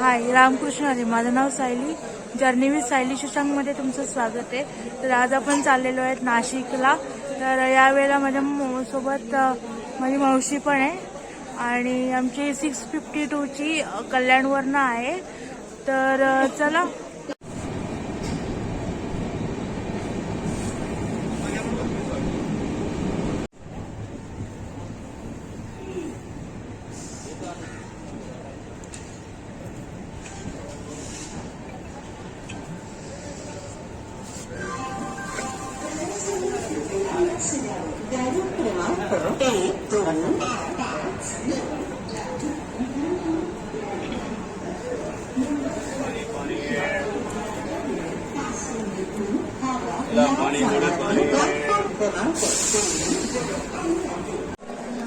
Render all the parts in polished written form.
हाय, रामकृष्ण हरी. माझं नाव Sayali. Journey with Sayali शशांकमध्ये तुमचं स्वागत आहे. तर आज आपण चाललेलो आहेत नाशिकला. तर यावेळेला माझ्या सोबत माझी मावशी पण आहे आणि आमची 652ची कल्याणवरनं आहे. तर चला.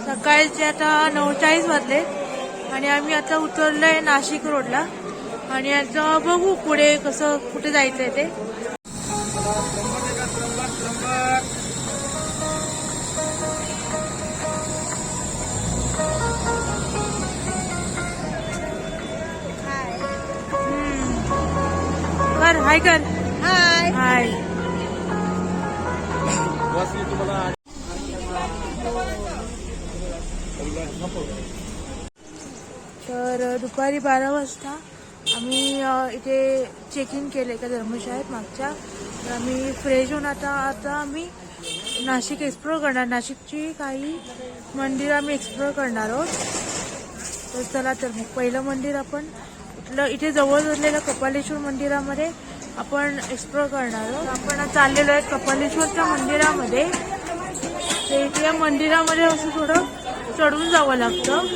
सकाळचे आता 9:40 वाजले आणि आम्ही आता उतरलोय नाशिक रोडला आणि आता बघू पुढे कसं कुठे जायचंय ते. कर हाय कर. हाय हाय. तर दुपारी 12 वाजता आम्ही इथे चेक इन केले का धर्मशाळेत मागच्या. तर आम्ही फ्रेश होऊन आता आम्ही नाशिक एक्सप्लोर करणार. नाशिकची काही मंदिर आम्ही एक्सप्लोर करणार आहोत. तर चला, तर मग पहिलं मंदिर आपण इथे जवळ असलेल्या कपालेश्वर मंदिरामध्ये आपण एक्सप्लोर करणार आहोत. आपण चाललेलो आहे कपालेश्वरच्या मंदिरामध्ये. ते इथे या मंदिरामध्ये असं थोडं चढून जावं लागतं.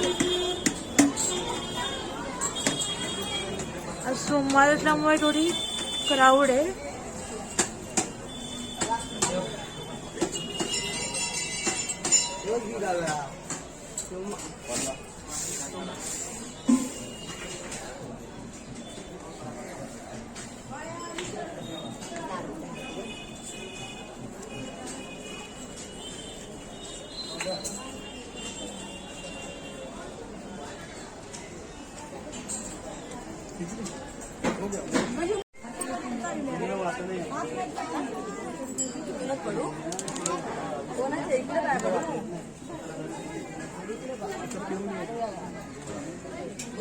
आज सोमवार असल्यामुळे थोडी क्राऊड आहे.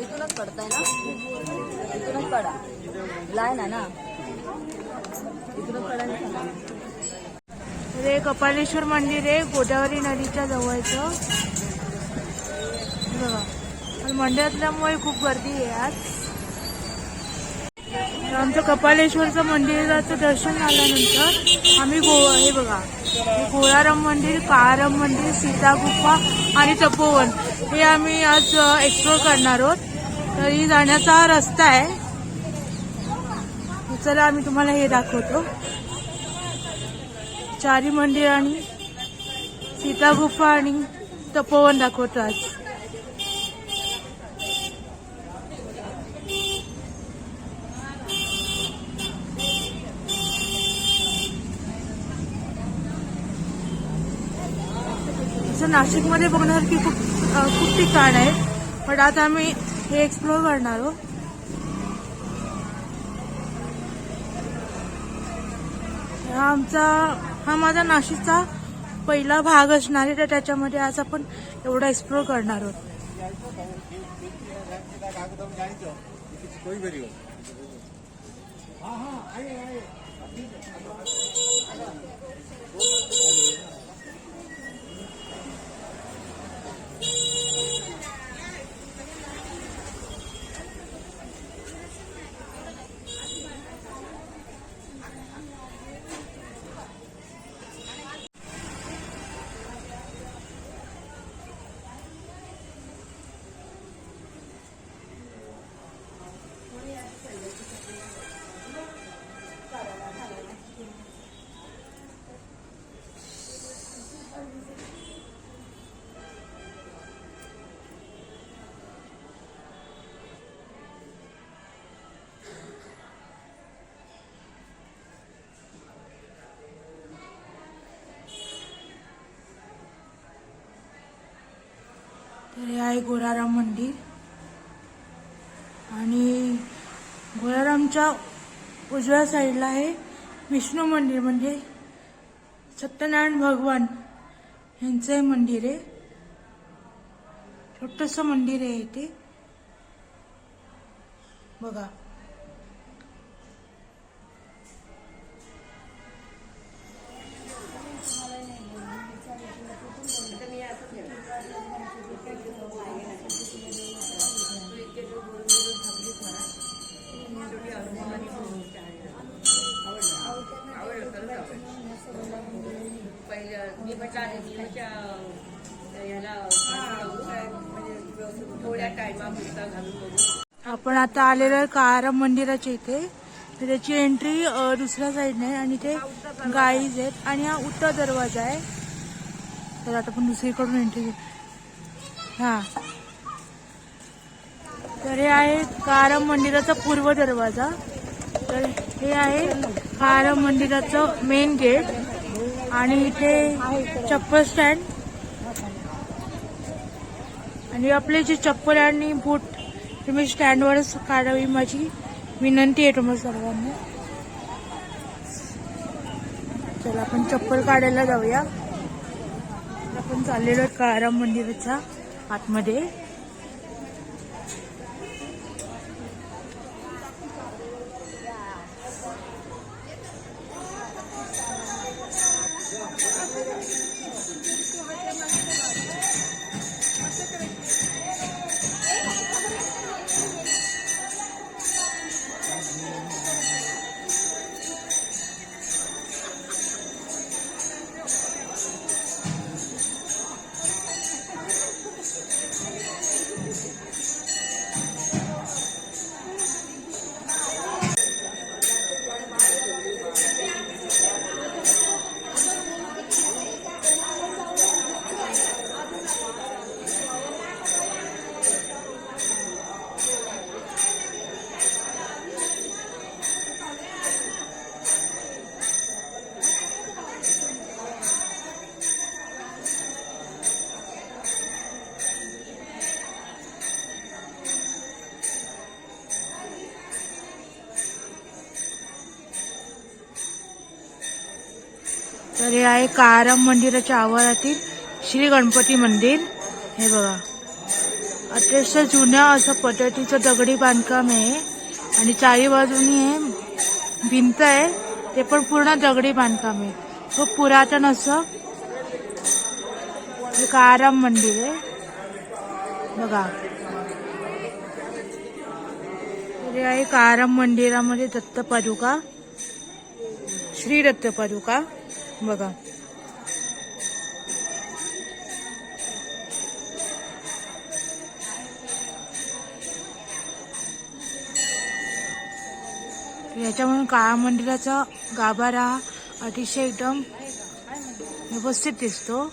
इथूनच पडताय ना, इथूनच पडा. लाईन आहे ना, इथूनच पडायला. हे कपालेश्वर मंदिर आहे गोदावरी नदीच्या जवळचं. बघा, मंदिर असल्यामुळे खूप गर्दी आहे आज. आमचं कपालेश्वरचं मंदिराचं दर्शन झाल्यानंतर आम्ही हे बघा, गोळाराम मंदिर, काळाराम मंदिर, सीता गुफा आणि तपोवन हे आम्ही आज एक्सप्लोर करणार आहोत. तर ही जाण्याचा रस्ता आहे. चला, आम्ही तुम्हाला हे दाखवतो. चारी मंदिर आणि सीता गुफा आणि तपोवन दाखवतो आज. नाशिकमध्ये बघण्यासारखी खूप ठिकाण आहेत, पण आता आम्ही हे एक्सप्लोर करणार आहोत. हा माझा नाशिकचा पहिला भाग असणार आहे. तर त्याच्यामध्ये आज आपण एवढा एक्सप्लोर करणार आहोत. तर हे आहे गोराराम मंदिर आणि भोलारामच्या उजव्या साईडला आहे विष्णू मंदिर, म्हणजे सत्यनारायण भगवान यांचे मंदिर आहे. छोटस मंदिर आहे इथे बघा. आपण आता आलेलो आहे काळाराम मंदिराच्या इथे. तर त्याची एंट्री दुसऱ्या साईडने आहे आणि ते गाईज आहेत आणि हा उत्तर दरवाजा आहे. तर आता आपण दुसरीकडून एंट्री. हा, तर हे आहे काळाराम मंदिराचा पूर्व दरवाजा. तर हे आहे काळाराम मंदिराचं मेन गेट आणि इथे चप्पल स्टँड आणि आपले जे चप्पल आणि बूट तुम्ही स्टँडवरच काढावी माझी विनंती आहे तुम्हाला सर्वांना. चला आपण चप्पल काढायला जाऊया. आपण चाललेलो आहे काळाराम मंदिराच्या आतमध्ये. तर हे आहे काळाराम मंदिराच्या आवारातील श्री गणपती मंदिर. हे बघा, अतिशय जुन्या असं पद्धतीचं दगडी बांधकाम आहे आणि चारी बाजूनी हे भिंत आहे, ते पण पूर्ण दगडी बांधकाम आहे. खूप पुरातन असं हे काळाराम मंदिर आहे बघा. तर हे आहे काळाराम मंदिरामध्ये दत्त पादुका, श्री दत्त पादुका बघा. याच्यामुळे काळा मंदिराचा गाभारा अतिशय एकदम व्यवस्थित दिसतो.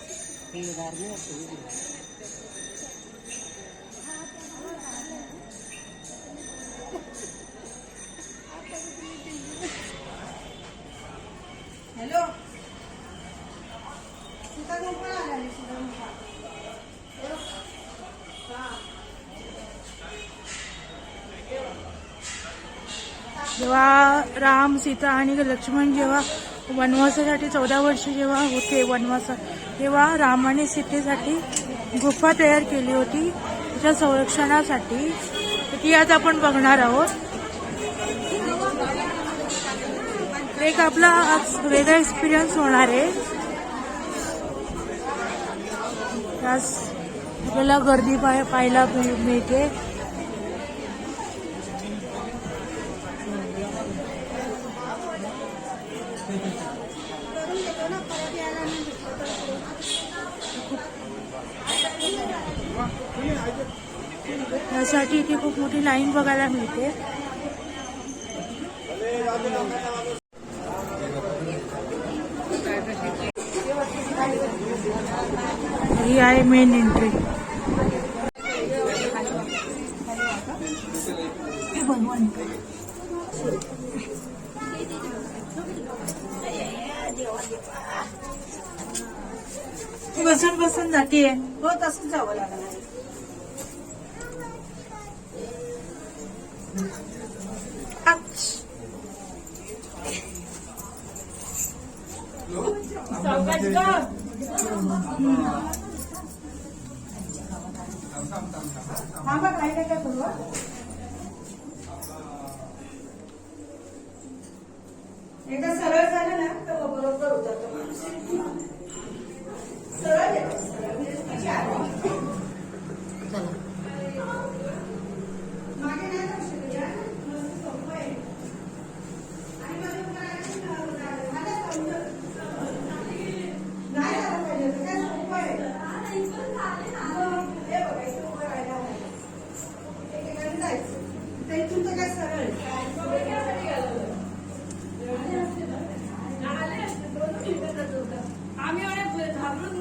जेव्हा राम, सीता आणि लक्ष्मण जेव्हा वनवासासाठी 14 वर्ष जेव्हा होते वनवासात, तेव्हा रामाने सीतेसाठी गुफा तयार केली होती तिच्या संरक्षणासाठी. ती आज आपण बघणार आहोत. एक आपला आज वेगळा एक्सपिरियन्स होणार आहे. आज आपल्याला गर्दी पाहायला मिळते. यासाठी इथे खूप मोठी लाईन बघायला मिळते. ही आहे मेन एंट्री. बसून बसून जातीये. हो, तसंच जावं लागणार. एकदा सरळ झालं ना तर बरोबर उतरतो माणूस. सरळ येतो, सरळ. मागे नाही जाऊ शकत यार. मस्त सोपं आहे. आणि मला आता समजलं. नाही आलं पाहिजे तर काय सोपं आहे. हे बघा इथं उभं राहायला पाहिजे. एकेकाने जायचं. तर इथून तर काय सरळ आहे. आम्ही घाबरून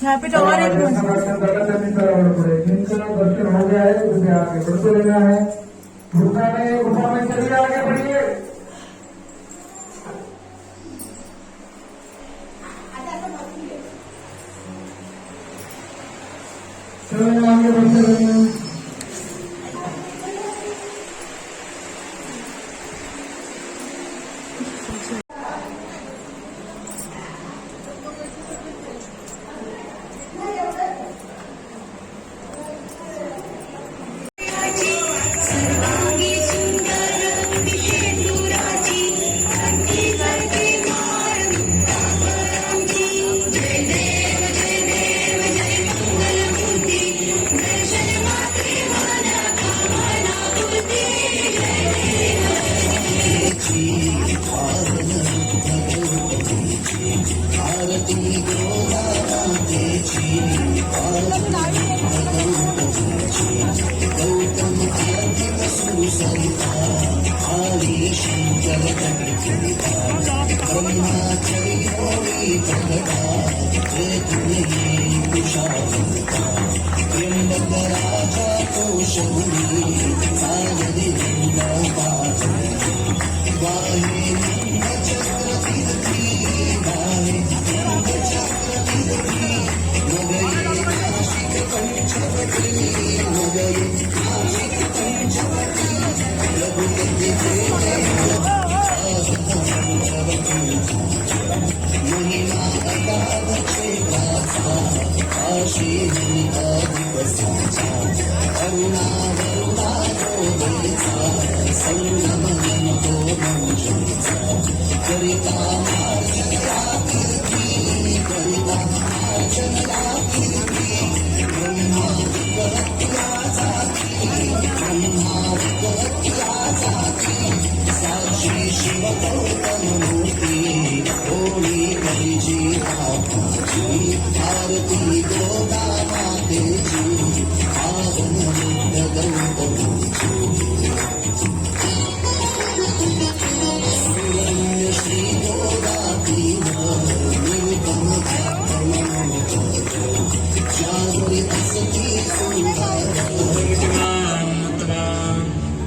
यहाँ पे तो और एक दर्शन हो गया है, उसे आगे बढ़ते रहना है। गुफा में चलिए, आगे बढ़िए। चलो आगे बढ़ते रहना।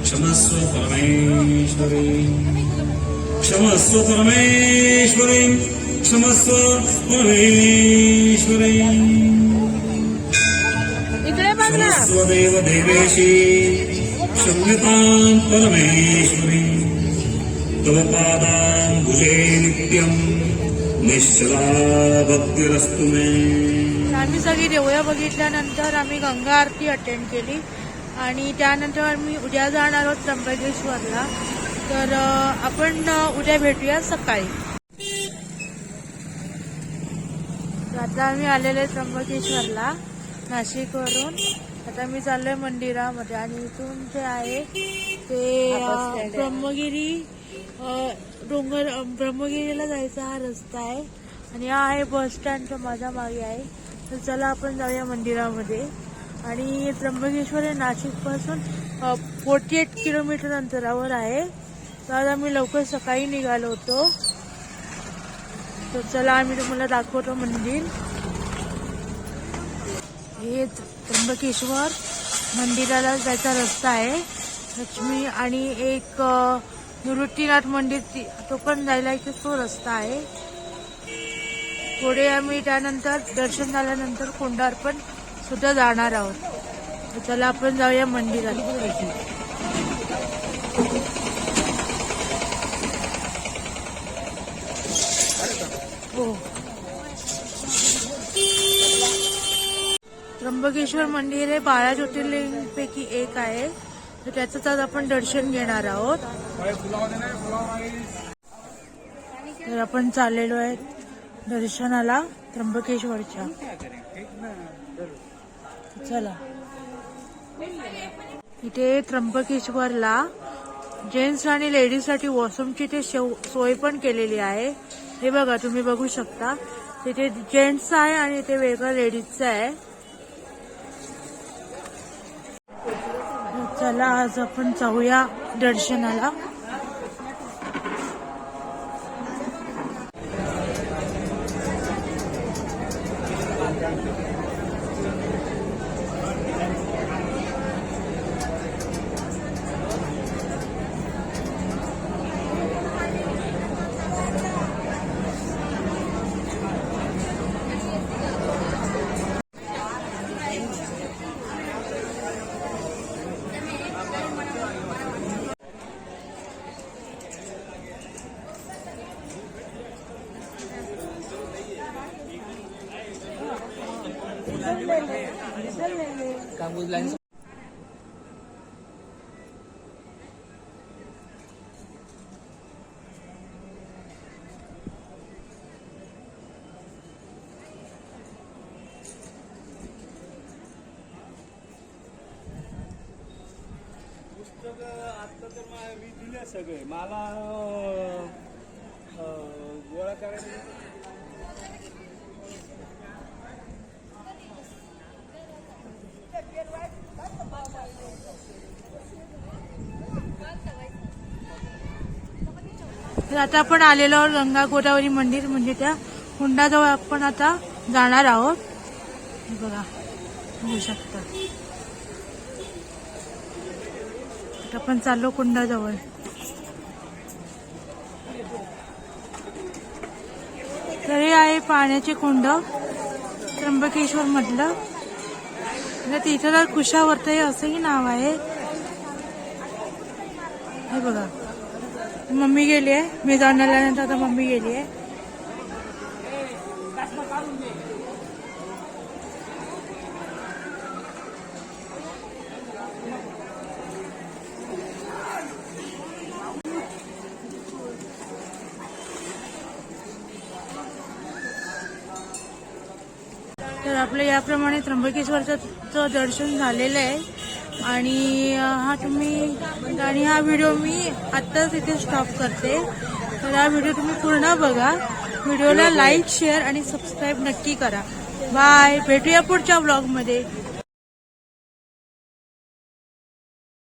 क्षमस्व परमेश्वरी, क्षमस्व परमेश्वरी, क्षमस्व परमेश्वरी, क्षमस्व देव देवेशी, क्षम्यतां परमेश्वरी, तव पादाम्बुजे नित्यं निश्चला भक्तिरस्तु मे. आम्ही सगळी देवळं बघितल्यानंतर आम्ही गंगा आरती अटेंड केली आणि त्यानंतर आम्ही उद्या जाणार आहोत त्र्यंबकेश्वरला. तर आपण उद्या भेटूया सकाळी. आता आम्ही आलेले त्र्यंबकेश्वरला नाशिकवरून. आता मी चाललोय मंदिरामध्ये आणि इथून जे आहे ते ब्रह्मगिरी ब्रह्मगिरीला जायचा हा रस्ता आहे आणि हा आहे बस स्टँड जो माझ्या मागे आहे. तर चला आपण जाऊया मंदिरामध्ये. आणि त्र्यंबकेश्वर हे नाशिकपासून 48 किलोमीटर अंतरावर आहे. तर आज आम्ही लवकर सकाळी निघालो होतो. तर चला आम्ही तुम्हाला दाखवतो मंदिर. हे त्र्यंबकेश्वर मंदिराला जायचा रस्ता आहे. लक्ष्मी आणि एक निवृत्तीनाथ मंदिर तो पण जायला इथे तो रस्ता आहे. पुढे आम्ही त्यानंतर दर्शन झाल्यानंतर कोंडार पण सुद्धा जाणार आहोत. तर चला आपण जाऊया मंदिरात. हो, त्र्यंबकेश्वर मंदिर हे 12 ज्योतिर्लिंगांपैकी एक आहे. तर त्याचंच आज आपण दर्शन घेणार आहोत. तर आपण चाललेलो आहे दर्शनाला त्र्यंबकेश्वरच्या. चला, इथे त्र्यंबकेश्वरला जेंट्स आणि लेडीज साठी वॉशरूमची ते सोय पण केलेली आहे. हे बघा, तुम्ही बघू शकता. तिथे जेंट्स आहे आणि ते वेगळं लेडीजचं आहे. चला, आज आपण जाऊया दर्शनाला. आता तर मी दिले सगळे. मला गोळा करायला तर आता आपण आलेलो आहोत गंगा गोदावरी मंदिर, म्हणजे त्या कुंडाजवळ आपण आता जाणार आहोत. हे बघा, बघू शकता. आता आपण चाललो कुंडाजवळ. तर हे आहे पाण्याचे कुंड त्र्यंबकेश्वर मधलं. तिथं तर कुशावर्त असंही नाव आहे. हे बघा, मम्मी गेली आहे. मी जाऊन आल्यानंतर आता मम्मी गेली आहे. तर आपलं याप्रमाणे त्र्यंबकेश्वरचं दर्शन झालेलं आहे. आणि हा व्हिडिओ मी आत्ताच इथे स्टॉप करते. तर हा व्हिडिओ तुम्ही पूर्ण बघा. व्हिडिओला लाईक, शेअर आणि सबस्क्राईब नक्की करा. बाय, भेटूया पुढच्या ब्लॉगमध्ये.